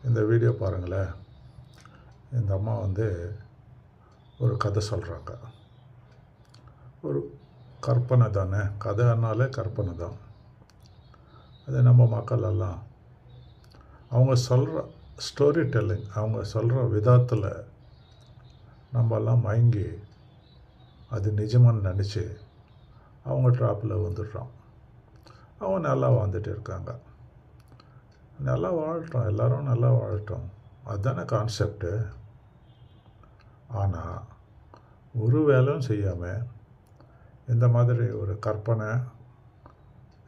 இந்த வீடியோ பாருங்களேன். இந்த அம்மா ஒரு கதை சொல்கிறாங்க. ஒரு கற்பனை தானே, கதைனாலே கற்பனை தான். அது நம்ம மக்கள் எல்லாம் அவங்க சொல்கிற ஸ்டோரி டெல்லிங், அவங்க சொல்கிற விதத்தில் நம்மெல்லாம் மயங்கி அது நிஜமான்னு நினச்சி அவங்க ட்ராப்பில் வந்துடுறோம். அவங்க நல்லா வாழ்ந்துட்டு இருக்காங்க. நல்லா வாழட்டும், எல்லோரும் நல்லா வாழட்டும், அதுதானே கான்செப்டு. ஆனால் ஒரு வேலையும் செய்யாமல் இந்த மாதிரி ஒரு கற்பனை,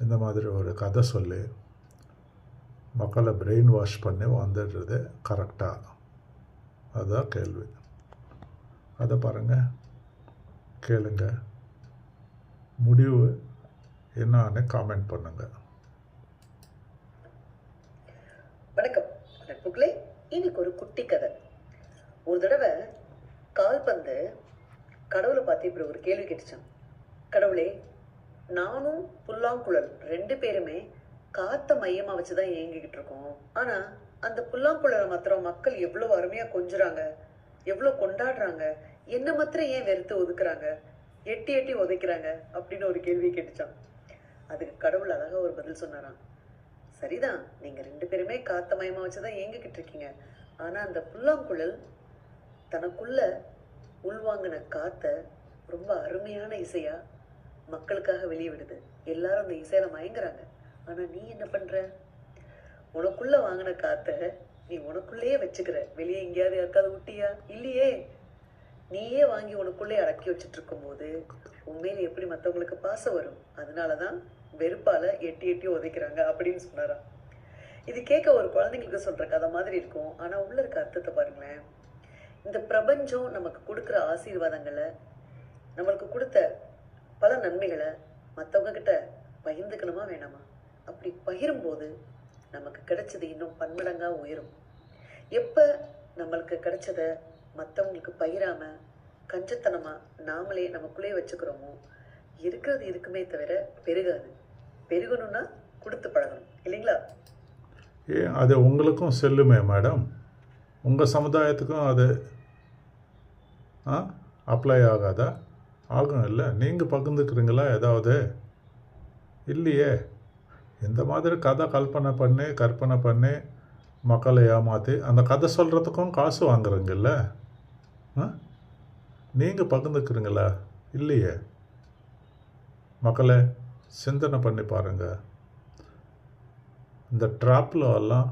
இந்த மாதிரி ஒரு கதை சொல்லி மக்களை பிரெயின் வாஷ் பண்ணி வந்துடுறது கரெக்டாக? அதுதான் கேள்வி. அதை பாருங்கள், கேளுங்க, முடிவு என்னான்னு காமெண்ட் பண்ணுங்கள். வணக்கம் நட்புகளே. இன்னைக்கு ஒரு குட்டி கதை. ஒரு தடவை கால்பந்து கடவுளை பார்த்து இப்படி ஒரு கேள்வி கேட்டுச்சான். கடவுளே, நானும் புல்லாங்குழல் 2 பேருமே காத்த மையமா வச்சுதான் இயங்கிக்கிட்டு இருக்கோம். ஆனா அந்த புல்லாங்குழலை மாத்திரம் மக்கள் எவ்வளவு அருமையா கொஞ்சுறாங்க, எவ்வளவு கொண்டாடுறாங்க, என்ன மாத்திரம் ஏன் வெறுத்து ஒதுக்குறாங்க, எட்டி எட்டி உதைக்கிறாங்க அப்படின்னு ஒரு கேள்வி கேட்டுச்சான். அதுக்கு கடவுள் அழகா ஒரு பதில் சொன்னாராம். சரிதான், நீங்க 2 பேருமே காத்த மயமா வச்சுதான் இயங்கிக்கிட்டு இருக்கீங்க. ஆனா அந்த புல்லாங்குழல் தனக்குள்ள உள்வாங்கின காத்த ரொம்ப அருமையான இசையா மக்களுக்காக வெளியே விடுது. எல்லாரும் அந்த இசையில மயங்குறாங்க. ஆனா நீ என்ன பண்ற? உனக்குள்ள வாங்கின காத்த நீ உனக்குள்ளேயே வச்சுக்கிற. வெளியே எங்கேயாவது யாருக்காவது விட்டியா? இல்லையே. நீயே வாங்கி உனக்குள்ளே அடக்கி வச்சுட்டு இருக்கும் போது உண்மையில எப்படி மற்றவங்களுக்கு பாசம் வரும்? அதனாலதான் வெறுப்பால எட்டி எட்டி உதைக்கிறாங்க அப்படின்னு சொன்னாராம். இது கேட்க ஒரு குழந்தைங்களுக்கு சொல்ற கதை மாதிரி இருக்கும். ஆனா உள்ள இருக்க அர்த்தத்தை பாருங்களேன். இந்த பிரபஞ்சம் நமக்கு கொடுக்குற ஆசீர்வாதங்களை, நம்மளுக்கு கொடுத்த பல நன்மைகளை மற்றவங்க கிட்ட பகிர்ந்துக்கணுமா வேணாமா? அப்படி பகிரும்போது நமக்கு கிடைச்சது இன்னும் பன்மடங்கா உயரும். எப்ப நம்மளுக்கு கிடைச்சத மற்றவங்களுக்கு பகிராம கஞ்சத்தனமா நாமளே நமக்குள்ளே வச்சுக்கிறோமோ, இருக்கிறது இருக்குமே தவிர பெருகாது. பெருகணும்னா கொடுத்து பழகணும், இல்லைங்களா? அது உங்களுக்கும் செல்லுமே மேடம்? உங்கள் சமுதாயத்துக்கும் அது அப்ளை ஆகாதா? ஆகும் இல்லை? நீங்கள் பகிர்ந்துக்கிறீங்களா ஏதாவது? இல்லையே. இந்த மாதிரி கதை கற்பனை பண்ணி மக்களை ஏமாற்றி அந்த கதை சொல்கிறதுக்கும் காசு வாங்குறீங்கல்ல? நீங்கள் பகிர்ந்துக்கிறீங்களா? இல்லையே. மக்களை சிந்தனை பண்ணி பாருங்கள். இந்த ட்ராப்பில் எல்லாம்